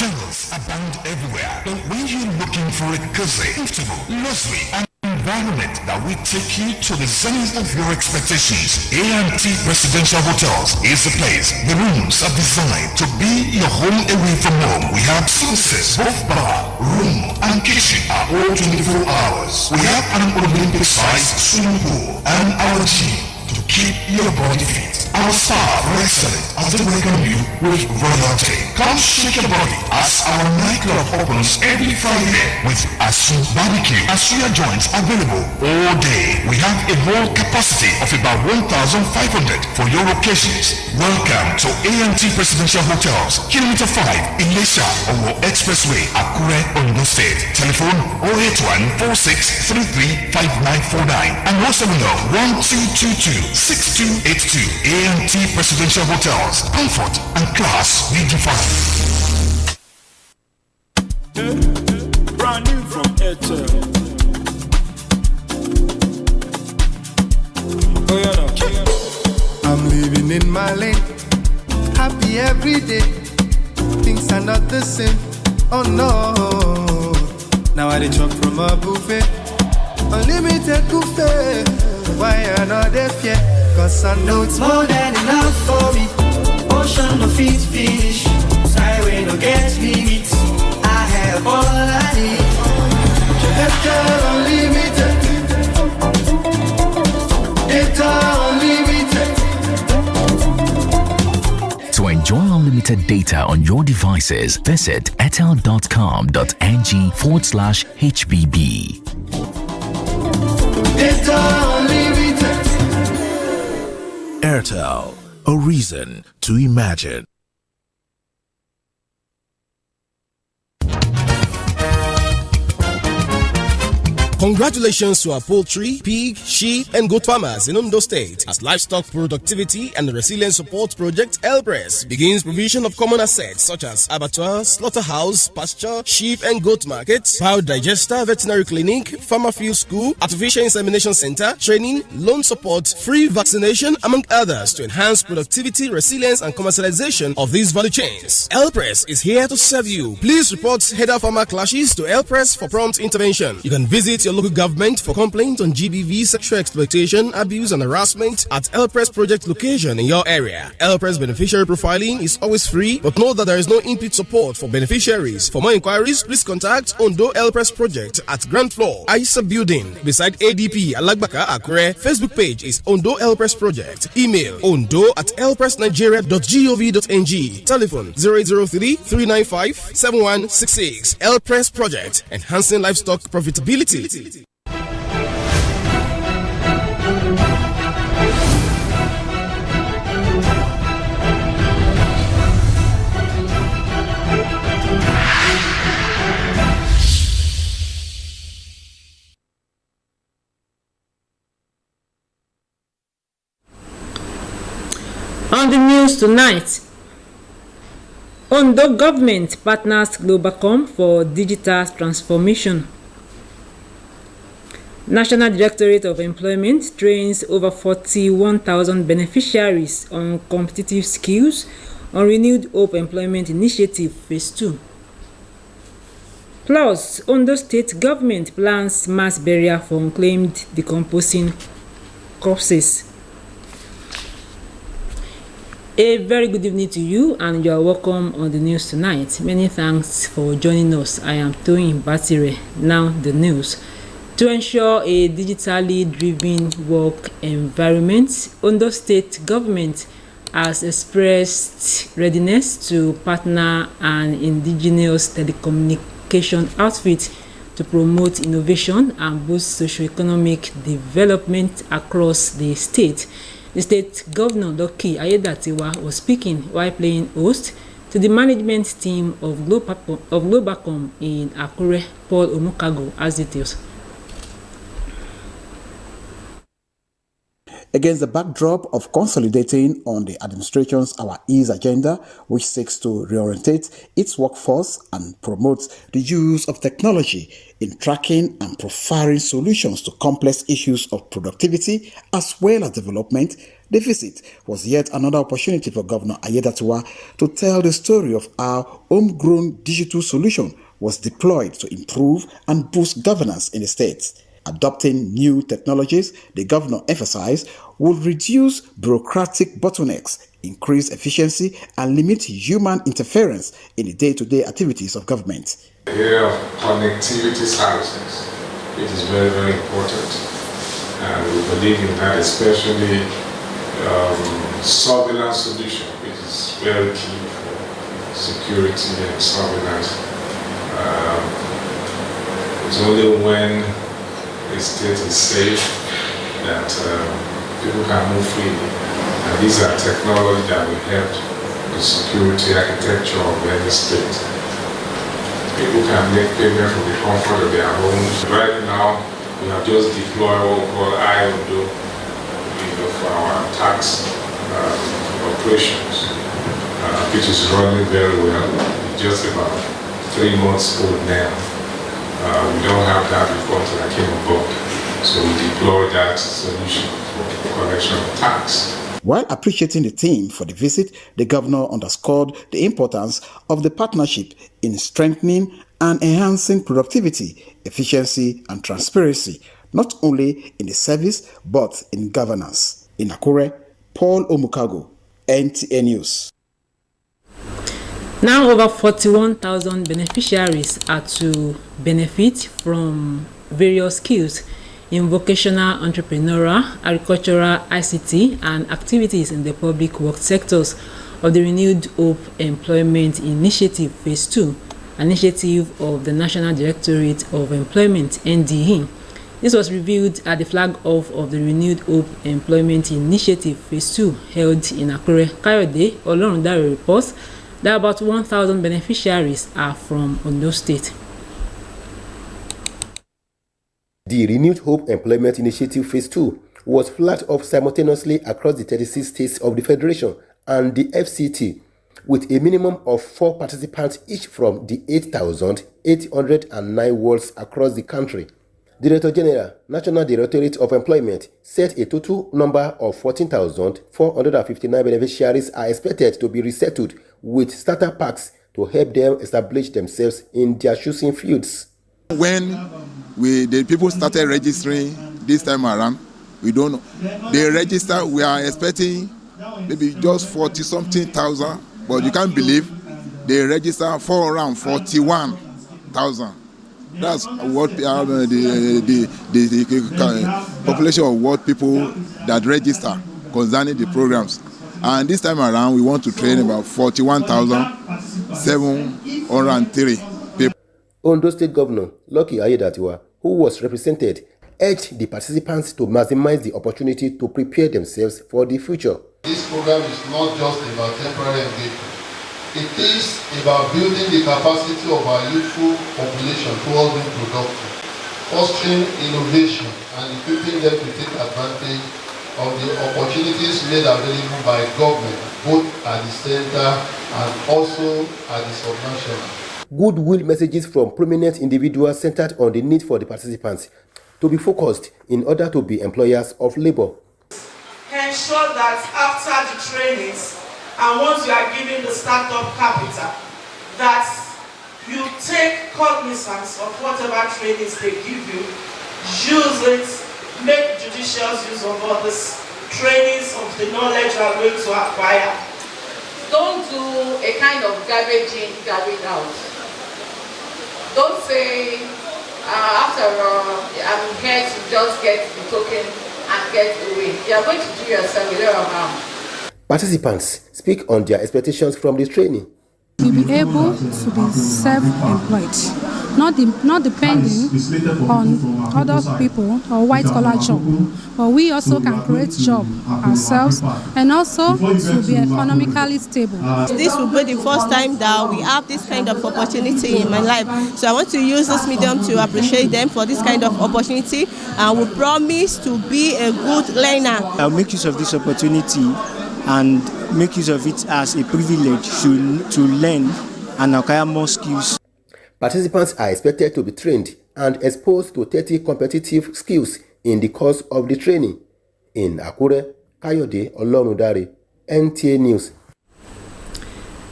Hotels abound everywhere. But when you're looking for a cozy, comfortable, luxury, and environment that will take you to the zenith of your expectations, A&T Residential Hotels is the place. The rooms are designed to be your home away from home. We have services, both bar, room, and kitchen are all 24 hours. We have an Olympic-sized swimming pool and our gym to keep your body fit. Our staff are excellent as they welcome you with royalty. Come shake your body as our nightclub opens every Friday with Asu Barbecue and suya joints available all day. We have a whole capacity of about 1,500 for your occasions. Welcome to A&T Presidential Hotels, Kilometer 5, Ilesha, Owo Expressway, Akure, Ondo State. Telephone 081-4633-5949 and 070-1222-6282. A&T Presidential Hotels, comfort and class redefined. Brand new from Airtel. I'm living in my lane, happy every day. Things are not the same. Oh no. Now I chop from a buffet, unlimited buffet. Why are not they fear? Cause I know it's more than enough for me. Ocean no fit finish, highway no get limits. I have all I need. Data unlimited, data unlimited. To enjoy unlimited data on your devices, visit airtel.com.ng/HBB. Data unlimited. Airtel, a reason to imagine. Congratulations to our poultry, pig, sheep, and goat farmers in Ondo State as Livestock Productivity and Resilience Support Project (LPRES) begins provision of common assets such as abattoir, slaughterhouse, pasture, sheep and goat markets, biodigester, veterinary clinic, farmer field school, artificial insemination center, training, loan support, free vaccination, among others, to enhance productivity, resilience, and commercialization of these value chains. LPRES is here to serve you. Please report header farmer clashes to LPRES for prompt intervention. You can visit your local government for complaints on GBV, sexual exploitation, abuse, and harassment at LPRES project location in your area. LPRES beneficiary profiling is always free, but know that there is no input support for beneficiaries. For more inquiries, please contact Ondo LPRES project at ground floor, ISA building, beside ADP Alagbaka Akure. Facebook page is Ondo LPRES project. Email ondo@lpresnigeria.gov.ng. Telephone 0803-395-7166. LPRES project, enhancing livestock profitability. On the news tonight, Ondo government partners Globacom for digital transformation. National Directorate of Employment trains over 41,000 beneficiaries on competitive skills on Renewed Hope Employment Initiative Phase 2. Plus, Ondo State government plans mass burial for unclaimed decomposing corpses. A very good evening to you, and you are welcome on the news tonight. Many thanks for joining us. I am Toyin Batire. Now the news. To ensure a digitally driven work environment, Ondo State government has expressed readiness to partner an indigenous telecommunication outfit to promote innovation and boost socio-economic development across the state. The state governor, Dr. Ayedatiwa, was speaking while playing host to the management team of Globacom in Akure. Paul Omukago has details. Against the backdrop of consolidating on the administration's Our Ease agenda, which seeks to reorientate its workforce and promotes the use of technology in tracking and profiling solutions to complex issues of productivity as well as development, The visit was yet another opportunity for Governor Ayedatiwa to tell the story of how homegrown digital solution was deployed to improve and boost governance in the state. Adopting new technologies, the governor emphasized, would reduce bureaucratic bottlenecks, increase efficiency, and limit human interference in the day-to-day activities of government. The area of connectivity services, it is very, very important. And we believe in that, especially surveillance solution, which is very key for security and surveillance. It's only when the state is safe that people can move freely. And these are technology that will help the security architecture of any state. People can make payment from the comfort of their homes. Right now, we have just deployed what we call IODO for our tax operations, which is running very well. It's just about 3 months old now. We don't have that before until I came on board. So we deployed that solution for collection of tax. While appreciating the team for the visit, the governor underscored the importance of the partnership in strengthening and enhancing productivity, efficiency, and transparency, not only in the service but in governance. In Akure, Paul Omukago, NTA News. Now over 41,000 beneficiaries are to benefit from various skills in vocational, entrepreneurial, agricultural, ICT, and activities in the public work sectors of the Renewed Hope Employment Initiative Phase 2, initiative of the National Directorate of Employment, NDE. This was revealed at the flag-off of the Renewed Hope Employment Initiative Phase 2 held in Akure. Kayode Olorundare reports that about 1,000 beneficiaries are from Ondo State. The Renewed Hope Employment Initiative Phase 2 was flagged off simultaneously across the 36 states of the Federation and the FCT, with a minimum of 4 participants each from the 8,809 wards across the country. Director General, National Directorate of Employment, said a total number of 14,459 beneficiaries are expected to be resettled with starter packs to help them establish themselves in their choosing fields. When the people started registering this time around, we don't know. They register, we are expecting maybe just 40-something thousand, but you can't believe they register for around 41,000. That's what the population of what people that register concerning the programs. And this time around, we want to train about 41,703 people. Ondo State Governor Lucky Ayedatiwa, who was represented, urged the participants to maximize the opportunity to prepare themselves for the future. This program is not just about temporary engagement. It is about building the capacity of our youthful population towards being productive, fostering innovation, and equipping them to take advantage of the opportunities made available by government, both at the center and also at the subnational. Goodwill messages from prominent individuals centered on the need for the participants to be focused in order to be employers of labor. Ensure that after the trainings, and once you are given the startup capital, that you take cognizance of whatever trainings they give you, use it, make judicious use of all this trainings of the knowledge you are going to acquire. Don't do a kind of garbage in, garbage out. Don't say, after all, I'm here to just get the token and get away. You are going to do yourself a lot of harm. Participants speak on their expectations from the training. To be able to be self-employed, not depending on other people or white-collar job, but we also can create job ourselves and also to be economically stable. This will be the first time that we have this kind of opportunity in my life, so I want to use this medium to appreciate them for this kind of opportunity, and we promise to be a good learner. I'll make use of this opportunity and make use of it as a privilege to learn and acquire more skills. Participants are expected to be trained and exposed to 30 competitive skills in the course of the training. In Akure, Kayode Olorundare, NTA News.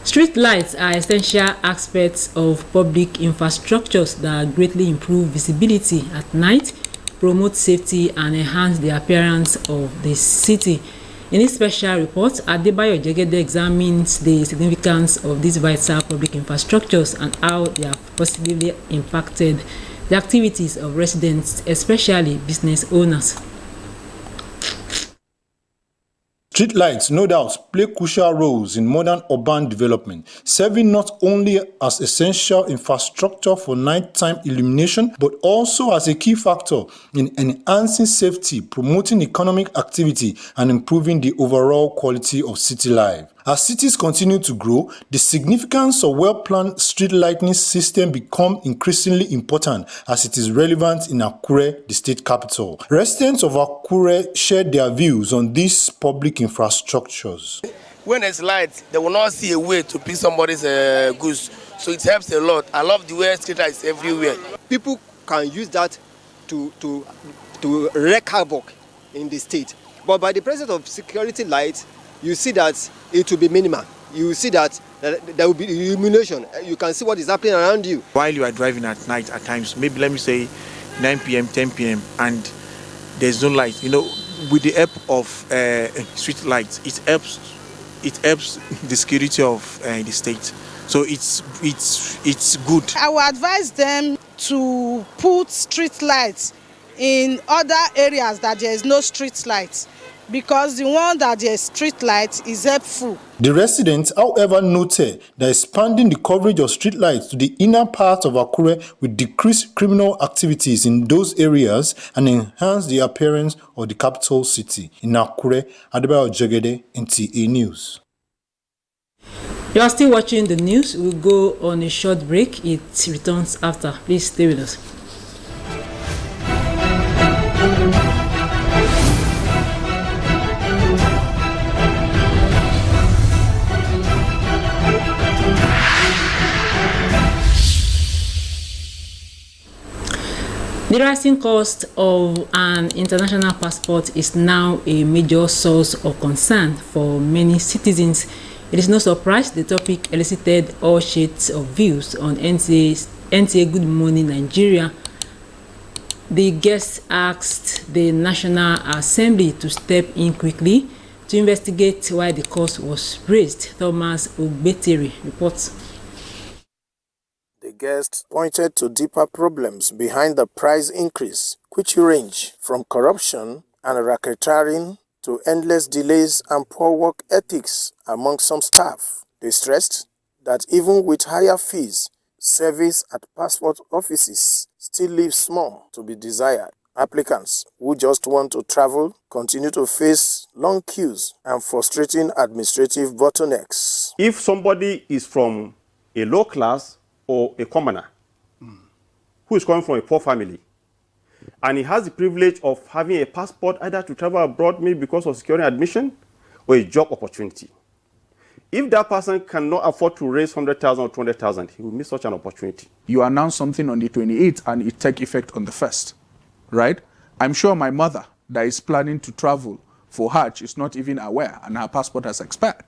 Street lights are essential aspects of public infrastructures that greatly improve visibility at night, promote safety, and enhance the appearance of the city. In this special report, Adebayo Jegede examines the significance of these vital public infrastructures and how they have positively impacted the activities of residents, especially business owners. Streetlights, no doubt, play crucial roles in modern urban development, serving not only as essential infrastructure for nighttime illumination, but also as a key factor in enhancing safety, promoting economic activity, and improving the overall quality of city life. As cities continue to grow, the significance of well-planned street lighting system become increasingly important as it is relevant in Akure, the state capital. Residents of Akure shared their views on these public infrastructures. When there's light, they will not see a way to pick somebody's goods, so it helps a lot. I love the way street lights everywhere. People can use that to wreak havoc in the state, but by the presence of security lights, you see that it will be minimal. You will see that there will be illumination. You can see what is happening around you. While you are driving at night at times, maybe let me say 9 p.m., 10 p.m., and there's no light. You know, with the help of street lights, it helps the security of the state. So it's good. I will advise them to put street lights in other areas that there is no street lights, because the one that there is street light is helpful. The residents, however, noted that expanding the coverage of streetlights to the inner part of Akure will decrease criminal activities in those areas and enhance the appearance of the capital city. In Akure, Adebayo Jegede, NTA News. You are still watching the news. We'll go on a short break. It returns after. Please stay with us. The rising cost of an international passport is now a major source of concern for many citizens. It is no surprise the topic elicited all shades of views on NTA Good Morning Nigeria. The guests asked the National Assembly to step in quickly to investigate why the cost was raised. Thomas Ogbetere reports. The guests pointed to deeper problems behind the price increase, which range from corruption and racketeering to endless delays and poor work ethics among some staff. They stressed that even with higher fees, service at passport offices still leaves small to be desired. Applicants who just want to travel continue to face long queues and frustrating administrative bottlenecks. If somebody is from a low class or a commoner who is coming from a poor family, and he has the privilege of having a passport either to travel abroad, maybe because of securing admission or a job opportunity. If that person cannot afford to raise 100,000 or 200,000, he will miss such an opportunity. You announce something on the 28th and it take effect on the 1st, right? I'm sure my mother that is planning to travel for Hajj is not even aware, and her passport has expired.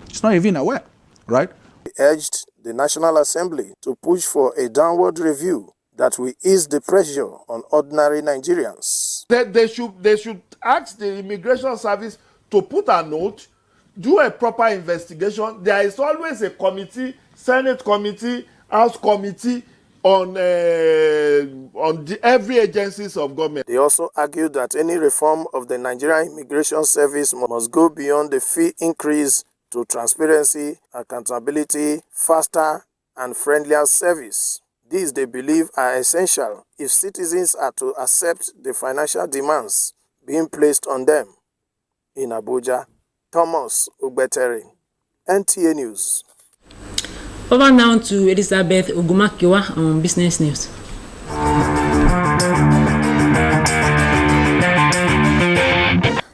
She's not even aware, right? He urged the National Assembly to push for a downward review that will ease the pressure on ordinary Nigerians. They should ask the Immigration Service to put a note, do a proper investigation. There is always a committee, Senate committee, House committee on every agencies of government. They also argued that any reform of the Nigerian Immigration Service must go beyond the fee increase to transparency, accountability, faster and friendlier service. These, they believe, are essential if citizens are to accept the financial demands being placed on them. In Abuja, Thomas Ogbetere, NTA News. Over now to Elizabeth Ogumakiwa on Business News.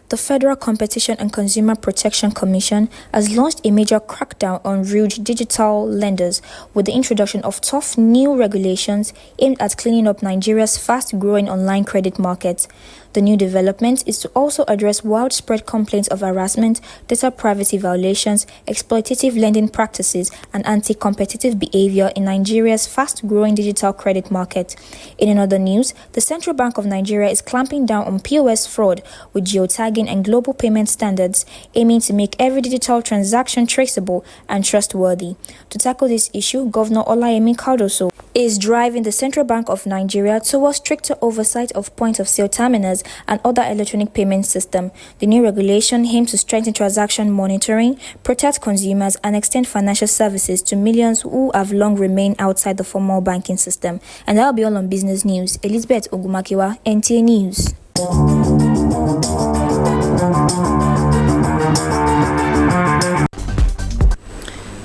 The Federal Competition and Consumer Protection Commission has launched a major crackdown on rude digital lenders with the introduction of tough new regulations aimed at cleaning up Nigeria's fast-growing online credit market. The new development is to also address widespread complaints of harassment, data privacy violations, exploitative lending practices, and anti-competitive behavior in Nigeria's fast-growing digital credit market. In another news, the Central Bank of Nigeria is clamping down on POS fraud with geotagging and global payment standards, aiming to make every digital transaction traceable and trustworthy. To tackle this issue, Governor Olayemi Cardoso is driving the Central Bank of Nigeria towards stricter oversight of point-of-sale terminals and other electronic payment systems. The new regulation aims to strengthen transaction monitoring, protect consumers, and extend financial services to millions who have long remained outside the formal banking system. And that'll be all on Business News. Elizabeth Ogumakiwa, NTA News.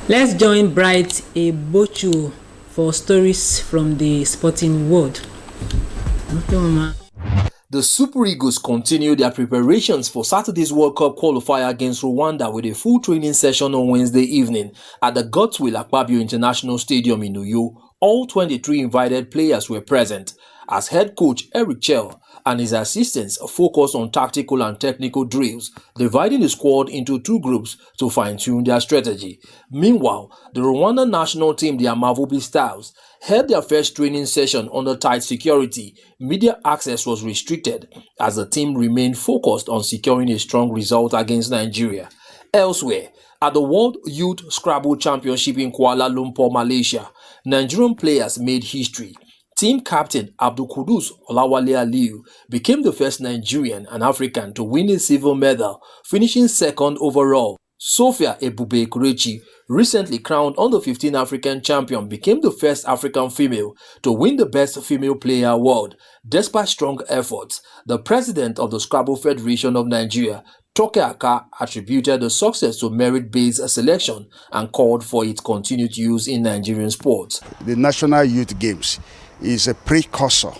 Let's join Bright Ebochu for stories from the sporting world. Okay, Mama. The Super Eagles continue their preparations for Saturday's World Cup qualifier against Rwanda with a full training session on Wednesday evening at the Godswill Akpabio International Stadium in Uyo. All 23 invited players were present as head coach Eric Chell and his assistants focused on tactical and technical drills, dividing the squad into two groups to fine-tune their strategy. Meanwhile, the Rwanda national team, the Amavubi Stars, held their first training session under tight security. Media access was restricted as the team remained focused on securing a strong result against Nigeria. Elsewhere, at the World Youth Scrabble Championship in Kuala Lumpur, Malaysia, Nigerian players made history. Team captain Abdul Kudus Olawale Aliyu became the first Nigerian and African to win a silver medal, finishing second overall. Sophia Ebube Kurechi, recently crowned under-15 African champion, became the first African female to win the Best Female Player award. Despite strong efforts, the president of the Scrabble Federation of Nigeria, Toke Aka, attributed the success to merit-based selection and called for its continued use in Nigerian sports. The National Youth Games is a precursor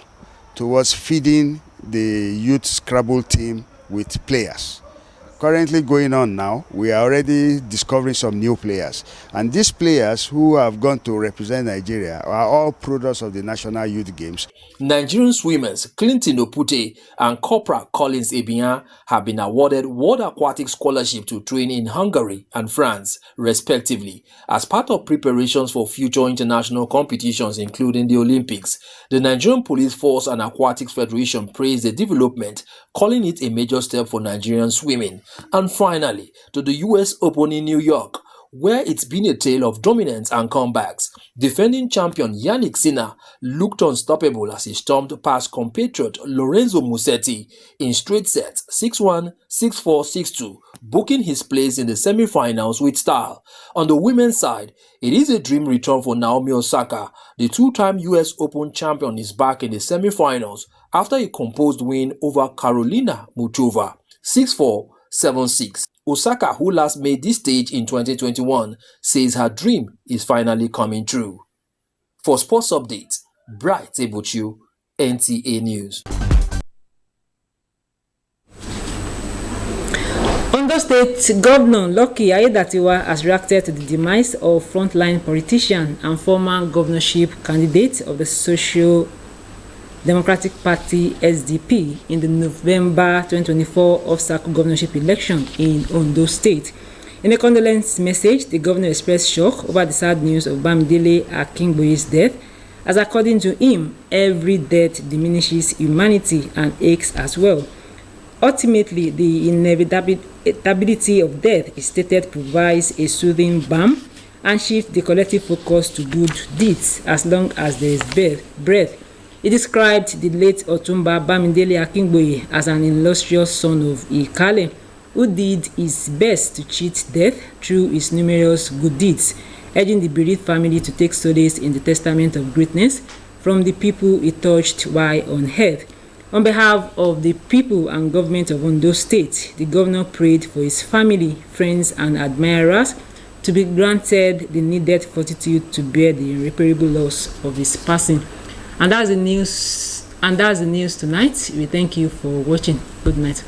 towards feeding the youth Scrabble team with players. Currently going on now, we are already discovering some new players. And these players who have gone to represent Nigeria are all products of the National Youth Games. Nigerian swimmers Clinton Opute and Corporal Collins Ebian have been awarded World Aquatic Scholarship to train in Hungary and France, respectively, as part of preparations for future international competitions, including the Olympics. The Nigerian Police Force and Aquatics Federation praised the development, calling it a major step for Nigerian swimming. And finally, to the US Open in New York, where it's been a tale of dominance and comebacks. Defending champion Yannick Sinner looked unstoppable as he stormed past compatriot Lorenzo Musetti in straight sets 6-1, 6-4, 6-2, booking his place in the semi-finals with style. On the women's side, it is a dream return for Naomi Osaka. The two-time US Open champion is back in the semi-finals after a composed win over Karolina Muchova 6-4, 7-6. Osaka, who last made this stage in 2021, says her dream is finally coming true. For sports updates, Bright Ebochu, NTA News. Ondo State Governor Lucky Aiyedatiwa has reacted to the demise of frontline politician and former governorship candidate of the Social Democratic Party SDP in the November 2024 off-cycle governorship election in Ondo State. In a condolence message, the governor expressed shock over the sad news of Bamidele Akingboye's death, as according to him, every death diminishes humanity and aches as well. Ultimately, the inevitability of death is stated provides a soothing balm and shifts the collective focus to good deeds as long as there is breath. He described the late Otumba Bamidele Akingboye as an illustrious son of Ikale, who did his best to cheat death through his numerous good deeds, urging the bereaved family to take solace in the testament of greatness from the people he touched while on earth. On behalf of the people and government of Ondo State, the governor prayed for his family, friends, and admirers to be granted the needed fortitude to bear the irreparable loss of his passing. And that's the news. And that's the news tonight. We thank you for watching. Good night.